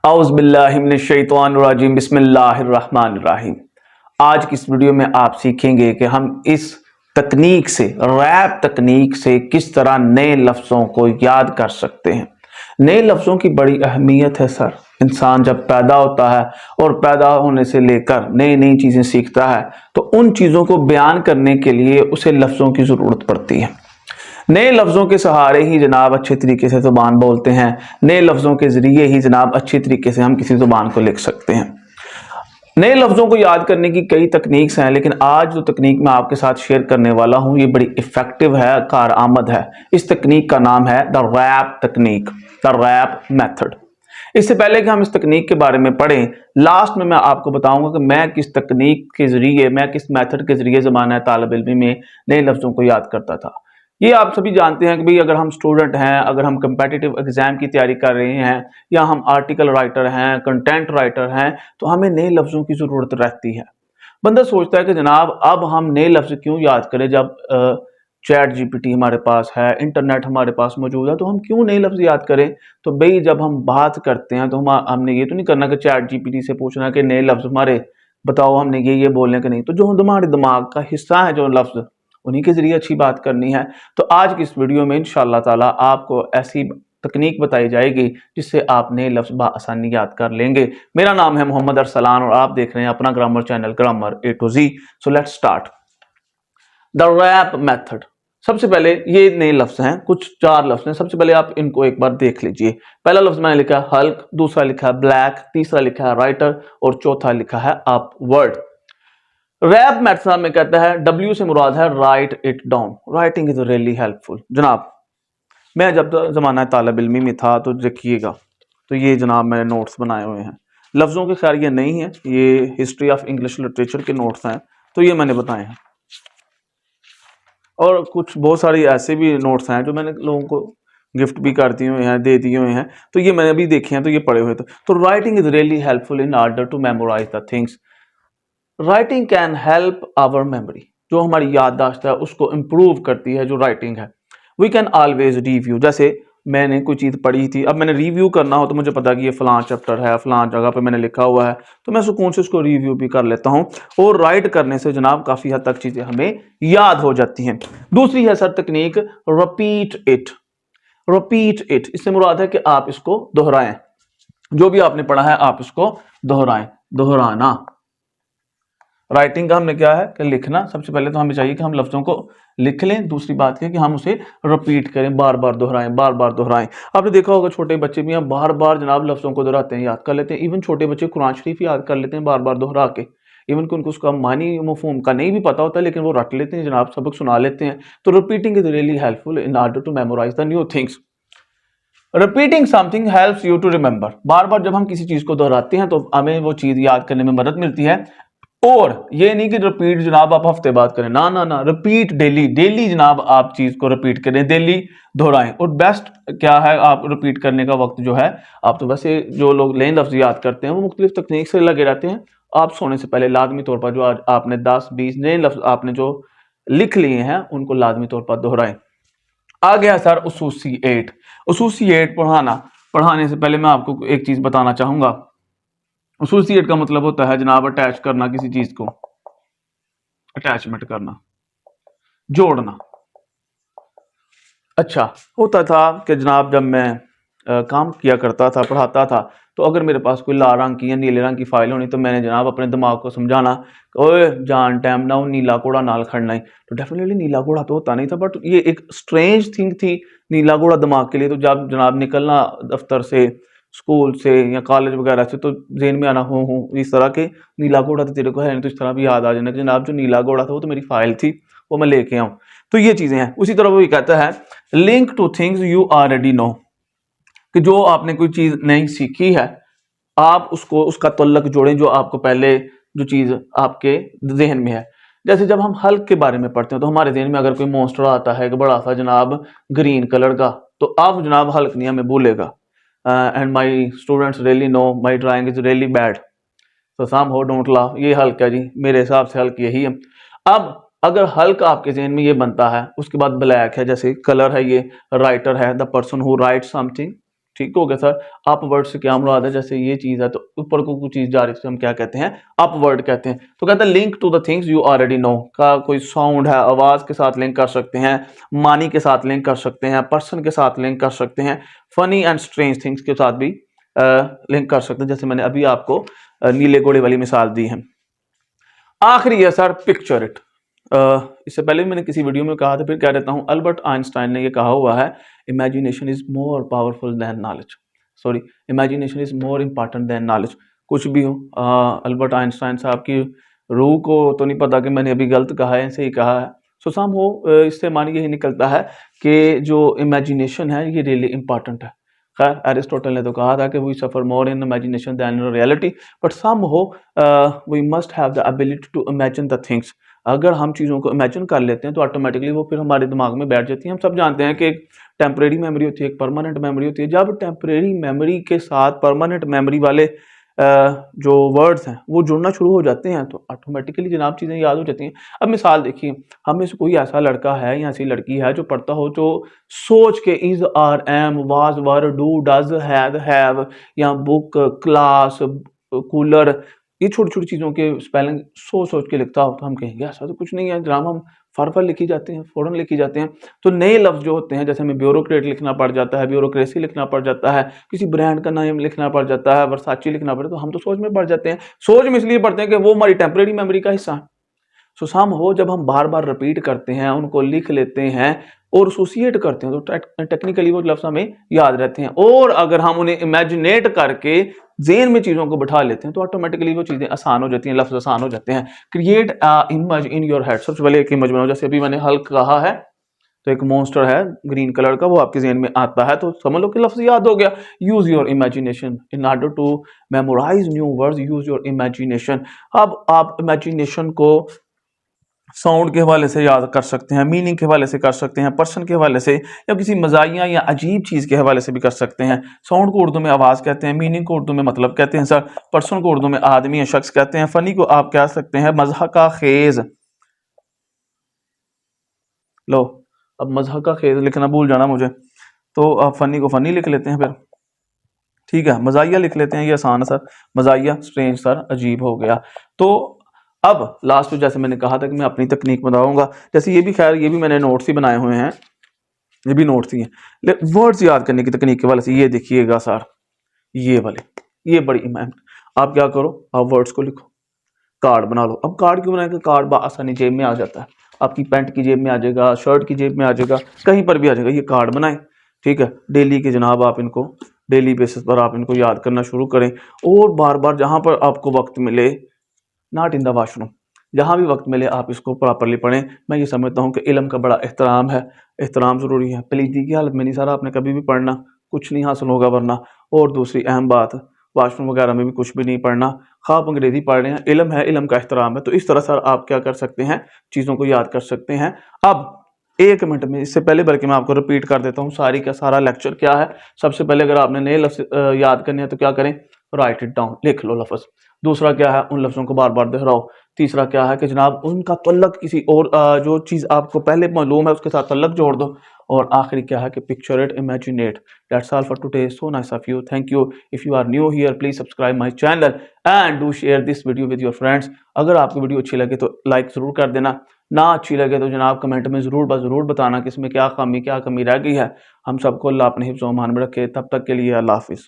औज़ुबिल्लाहिमिनश्शैतानिर्रजीम बिस्मिल्लाहिर्रहमानिर्रहीम। आज की इस वीडियो में आप सीखेंगे कि हम इस तकनीक से, रैप तकनीक से किस तरह नए लफ्ज़ों को याद कर सकते हैं। नए लफ्ज़ों की बड़ी अहमियत है सर। इंसान जब पैदा होता है और पैदा होने से लेकर नई नई चीज़ें सीखता है तो उन चीज़ों को बयान करने के लिए उसे लफ्ज़ों की ज़रूरत पड़ती है। नए लफ्ज़ों के सहारे ही जनाब अच्छे तरीके से ज़ुबान बोलते हैं। नए लफ्ज़ों के ज़रिए ही जनाब अच्छी तरीके से हम किसी ज़ुबान को लिख सकते हैं। नए लफ्ज़ों को याद करने की कई तकनीक्स हैं, लेकिन आज जो तकनीक मैं आपके साथ शेयर करने वाला हूँ ये बड़ी इफ़ेक्टिव है, कारआमद है। इस तकनीक का नाम है द रैप तकनीक, द रैप मेथड। इससे पहले कि हम इस तकनीक के बारे में पढ़ें, लास्ट में मैं आपको बताऊंगा कि मैं किस तकनीक के ज़रिए, मैं किस मेथड के ज़रिए ज़माना तालिब इल्मी में नए लफ्ज़ों को याद करता था। ये आप सभी जानते हैं कि भाई अगर हम स्टूडेंट हैं, अगर हम कम्पिटिटिव एग्जाम की तैयारी कर रहे हैं या हम आर्टिकल राइटर हैं, कंटेंट राइटर हैं, तो हमें नए लफ्ज़ों की ज़रूरत रहती है। बंदा सोचता है कि जनाब अब हम नए लफ्ज़ क्यों याद करें जब चैट जीपीटी हमारे पास है, इंटरनेट हमारे पास मौजूद है, तो हम क्यों नए लफ्ज़ याद करें। तो भाई जब हम बात करते हैं तो हमने ये तो नहीं करना कि चैट जीपीटी से पूछना कि नए लफ्ज़ हमारे बताओ, हमने ये बोलने के नहीं। तो जो हमारे दिमाग का हिस्सा है जो लफ्ज़, उन्हीं के ज़रिए अच्छी बात करनी है। तो आज की इस वीडियो में इंशाअल्लाह ताला आपको ऐसी तकनीक बताई जाएगी जिससे आप नए लफ्ज़ बआसानी याद कर लेंगे। मेरा नाम है मोहम्मद अरसलान और आप देख रहे हैं अपना grammar channel grammar A to Z। So let's start the rap method. सबसे पहले ये नए लफ्ज़ हैं, कुछ 4 लफ्ज़ हैं। सबसे पहले आप इनको एक बार देख लीजिए। पहला लफ्ज़ मैंने लिखा है हल्क, दूसरा लिखा है ब्लैक, तीसरा लिखा है राइटर और चौथा लिखा है अपवर्ड। रैप मेथड में कहता है W से मुराद है right it down. Writing is really helpful. जनाब मैं जब ज़माना तालिब इल्मी में था तो देखिएगा, तो ये जनाब मैंने नोट्स बनाए हुए हैं। लफ्ज़ों के खैर ये नहीं है, ये हिस्ट्री ऑफ इंग्लिश लिटरेचर के नोट्स हैं, तो ये मैंने बताए हैं। और कुछ बहुत सारी ऐसे भी नोट्स हैं जो मैंने लोगों को गिफ्ट भी कर दिए हुए हैं, दे दिए हुए हैं, तो ये मैंने भी देखे हैं, तो ये पढ़े हुए थे। तो writing is really helpful in order to memorise the things. Writing can help our memory. जो हमारी याददाश्त है उसको इम्प्रूव करती है जो राइटिंग है। We can always review. जैसे मैंने कोई चीज़ पढ़ी थी, अब मैंने रिव्यू करना हो तो मुझे पता कि ये फलां चैप्टर है, फलां जगह पे मैंने लिखा हुआ है, तो मैं सुकून से उसको रिव्यू भी कर लेता हूँ। और राइट करने से जनाब काफ़ी हद तक चीज़ें हमें याद हो जाती हैं। दूसरी है सर तकनीक रिपीट इट। रिपीट इट इससे मुराद है कि आप इसको दोहराएं। जो भी आपने पढ़ा है आप इसको दोहराएं। दोहराना राइटिंग का हमने क्या है कि लिखना। सबसे पहले तो हमें चाहिए कि हम लफ्ज़ों को लिख लें। दूसरी बात है कि हम उसे रिपीट करें, बार बार दोहराएं, बार बार दोहराएं। आपने देखा होगा छोटे बच्चे भी हैं, बार बार जनाब लफ्ज़ों को दोहराते हैं, याद कर लेते हैं। इवन छोटे बच्चे कुरान शरीफ याद कर लेते हैं बार बार दोहरा के। इवन कि उनको उसका मानी मफहूम का नहीं भी पता होता, लेकिन वो रट लेते हैं जनाब, सबक सुना लेते हैं। तो repeating is really helpful in order to memorise the new things. Repeating something helps you to remember. बार बार जब हम किसी चीज़ को दोहराते हैं तो हमें वो चीज़ याद करने में मदद मिलती है। और ये नहीं कि रिपीट जनाब आप हफ्ते बाद करें, ना ना ना, रिपीट डेली। डेली जनाब आप चीज को रिपीट करें, डेली दोहराएं। और बेस्ट क्या है, आप रिपीट करने का वक्त जो है, आप तो वैसे जो लोग नए लफ्ज याद करते हैं वो मुख्तलिफ तकनीक से लगे रहते हैं। आप सोने से पहले लाजमी तौर पर जो आज आपने 10-20 नए लफ्ज आपने जो लिख लिए हैं उनको लाजमी तौर पर दोहराएं। आ गया सर उसूसिएट। उसूसिएट पढ़ाने से पहले मैं आपको एक चीज बताना चाहूंगा। एसोसिएट का मतलब होता है जनाब अटैच करना, किसी चीज को अटैचमेंट करना, जोड़ना। अच्छा होता था कि जनाब जब मैं काम किया करता था, पढ़ाता था, तो अगर मेरे पास कोई लाल रंग की या नीले रंग की फाइल होनी तो मैंने जनाब अपने दिमाग को समझाना, ओए जान टाइम ना वो नीला घोड़ा नाल खड़ना ही। तो डेफिनेटली नीला घोड़ा तो होता नहीं था, बट ये एक स्ट्रेंज थिंग थी नीला घोड़ा दिमाग के लिए। तो जब जनाब निकलना दफ्तर से, स्कूल से या कॉलेज वगैरह से, तो जेन में आना हो इस तरह के नीला घोड़ा तो तेरे को है नहीं, तो इस तरह भी याद आ जाना कि जनाब जो नीला घोड़ा था वो तो मेरी फाइल थी, वो मैं लेके आऊँ। तो ये चीजें हैं। उसी तरह वो ये कहता है link two things you already no, कि जो आपने कोई चीज नहीं सीखी है आप उसको उसका तल्लक जोड़ें जो आपको पहले जो चीज आपके जहन में है। जैसे जब हम हल्क के बारे में पढ़ते हैं तो हमारे जहन में अगर कोई मॉन्स्टर आता है कि बड़ा सा जनाब ग्रीन कलर का, तो आप जनाब हल्क नहीं हमें बोलेगा and my students really know my drawing is really bad, तो सम हो डोंट लाफ। ये हल्क है जी, मेरे हिसाब से हल्क यही है। अब अगर हल्क आपके जहन में ये बनता है, उसके बाद ब्लैक है, जैसे कलर है, ये राइटर है, the person who right something, ठीक हो गया सर। अपवर्ड से क्या मुराद है, जैसे ये चीज है तो ऊपर को कुछ चीज जा रही है हम क्या कहते हैं, अपवर्ड कहते हैं। तो कहते हैं link to the things you already know का कोई साउंड है, आवाज के साथ लिंक कर सकते हैं, मानी के साथ लिंक कर सकते हैं, पर्सन के साथ लिंक कर सकते हैं, फनी एंड स्ट्रेंज थिंग्स के साथ भी लिंक कर सकते हैं, जैसे मैंने अभी आपको नीले घोड़े वाली मिसाल दी है। आखिरी है सर पिक्चर इट। इससे पहले भी मैंने किसी वीडियो में कहा था, फिर कह देता हूं, अल्बर्ट आइंस्टाइन ने यह कहा हुआ है, imagination is more powerful than knowledge, sorry imagination is more important than knowledge. कुछ भी हो, अल्बर्ट आइंस्टाइन साहब की रूह को तो नहीं पता कि मैंने अभी गलत कहा है, सही कहा है। सो सम हो, इससे मान यही निकलता है कि जो इमेजिनेशन है ये रियली इंपॉर्टेंट है। खैर एरिस्टोटल ने तो कहा था कि we suffer more in imagination than in reality, but somehow we must have the ability to imagine the things. अगर हम चीज़ों को इमेजिन कर लेते हैं तो ऑटोमेटिकली वो फिर हमारे दिमाग में बैठ जाती है। हम सब जानते हैं कि एक टेम्परेरी मेमोरी होती है, एक परमानेंट मेमोरी होती है। जब टेम्परेरी मेमोरी के साथ परमानेंट मेमोरी वाले जो वर्ड्स हैं वो जुड़ना शुरू हो जाते हैं तो ऑटोमेटिकली जनाब चीज़ें याद हो जाती हैं। अब मिसाल देखिए, हमें से कोई ऐसा लड़का है या ऐसी लड़की है जो पढ़ता हो, जो सोच के is are am was were do does have या बुक क्लास कूलर, ये छोटी छोटी चीज़ों के स्पेलिंग सोच सोच के लिखता हो, तो हम कहेंगे ऐसा तो कुछ नहीं है जनाब, हम फर लिखी जाते हैं, फ़ौरन लिखी जाते हैं। तो नए लफ्ज़ जो होते हैं, जैसे हमें ब्यूरोक्रेट लिखना पड़ जाता है, ब्यूरोक्रेसी लिखना पड़ जाता है, किसी ब्रांड का नाम लिखना पड़ जाता है, वर्साची लिखना पड़ता है, तो हम तो सोच में पड़ जाते हैं। सोच में इसलिए पढ़ते हैं कि वो हमारी टेम्परेरी मेमोरी का हिस्सा है। सो सम हो, जब हम बार बार रिपीट करते हैं, उनको लिख लेते हैं और एसोसिएट करते हैं तो टेक्निकली वो लफ्ज़ हमें याद रहते हैं। और अगर हम उन्हें इमेजिनेट करके ज़हन में चीज़ों को बैठा लेते हैं तो ऑटोमेटिकली वो चीज़ें आसान हो जाती हैं, लफ्ज़ आसान हो जाते हैं। Create a image in your head, सबसे पहले एक इमेज बनाओ। जैसे अभी मैंने हल्क कहा है तो एक मॉन्स्टर है ग्रीन कलर का, वो आपके ज़हन में आता है तो समझ लो कि लफ्ज़ याद हो गया। Use your imagination in order to memorise new words, use your imagination. अब आप इमेजिनेशन को साउंड के हवाले से याद कर सकते हैं, मीनिंग के हवाले से कर सकते हैं, पर्सन के हवाले से, या किसी मज़ाहिया या अजीब चीज़ के हवाले से भी कर सकते हैं। साउंड को उर्दू में आवाज़ कहते हैं, मीनिंग को उर्दू में मतलब कहते हैं सर, पर्सन को उर्दू में आदमी या शख्स कहते हैं, फ़नी को आप कह सकते हैं मज़हका खेज़। लो, अब मज़हका खेज़ लिखना भूल जाना मुझे, तो आप फ़नी को फ़नी लिख लेते हैं फिर, ठीक है। मज़ाहिया लिख लेते हैं, ये आसान है सर, मज़ाहिया स्ट्रेंज सर अजीब हो गया। तो अब लास्ट में जैसे मैंने कहा था कि मैं अपनी तकनीक बताऊंगा, जैसे ये भी खैर ये भी मैंने नोट्स ही बनाए हुए हैं, ये भी नोट्स ही हैं। वर्ड्स याद करने की तकनीक के वाले से ये देखिएगा सर, ये वाले, ये बड़ी इम्पोर्टेंट। आप क्या करो, आप वर्ड्स को लिखो, कार्ड बना लो। अब कार्ड क्यों बनाएंगे, कार्ड आसानी जेब में आ जाता है, आपकी पैंट की जेब में आ जाएगा, शर्ट की जेब में आ जाएगा, कहीं पर भी आ जाएगा। ये कार्ड बनाएं, ठीक है। डेली के जनाब आप इनको डेली बेसिस पर आप इनको याद करना शुरू करें, और बार बार जहां पर आपको वक्त मिले, नॉट इन द वाशरूम, जहाँ भी वक्त मिले आप इसको प्रॉपरली पढ़ें। मैं ये समझता हूँ कि इल्म का बड़ा एहतराम है, एहतराम ज़रूरी है। पलीदी की हालत में नहीं सर आपने कभी भी पढ़ना, कुछ नहीं हासिल होगा वरना। और दूसरी अहम बात, वाशरूम वगैरह में भी कुछ भी नहीं पढ़ना, खा आप अंग्रेजी पढ़ रहे हैं, इल्म है, इल्म का एहतराम है। तो इस तरह सर आप क्या कर सकते हैं, चीज़ों को याद कर सकते हैं। अब 1 मिनट में, इससे पहले बल्कि मैं आपको रिपीट कर देता हूँ सारी का सारा लेक्चर क्या है। सबसे पहले अगर आपने नए लफ्ज़ याद करने हैं तो क्या करें, राइट इट डाउन, लिख लो लफ्ज़। दूसरा क्या है, उन लफ्ज़ों को बार बार दोहराओ। तीसरा क्या है कि जनाब उनका तल्लक किसी और जो चीज़ आपको पहले मालूम है उसके साथ तल्लक जोड़ दो। और आखिरी क्या है कि picture it, imaginate. That's all for today, so nice of you, thank you. If you are new here please subscribe my channel and do share this video with your friends. अगर आपको वीडियो अच्छी लगे तो like ज़रूर कर देना, ना अच्छी लगे तो जनाब कमेंट में ज़रूर बताना कि इसमें क्या कमी रह गई है। हम सबको अल्लाह अपने हिफ्ज़-ओ-अमान में रखे, तब तक के लिए अल्लाह हाफिज़।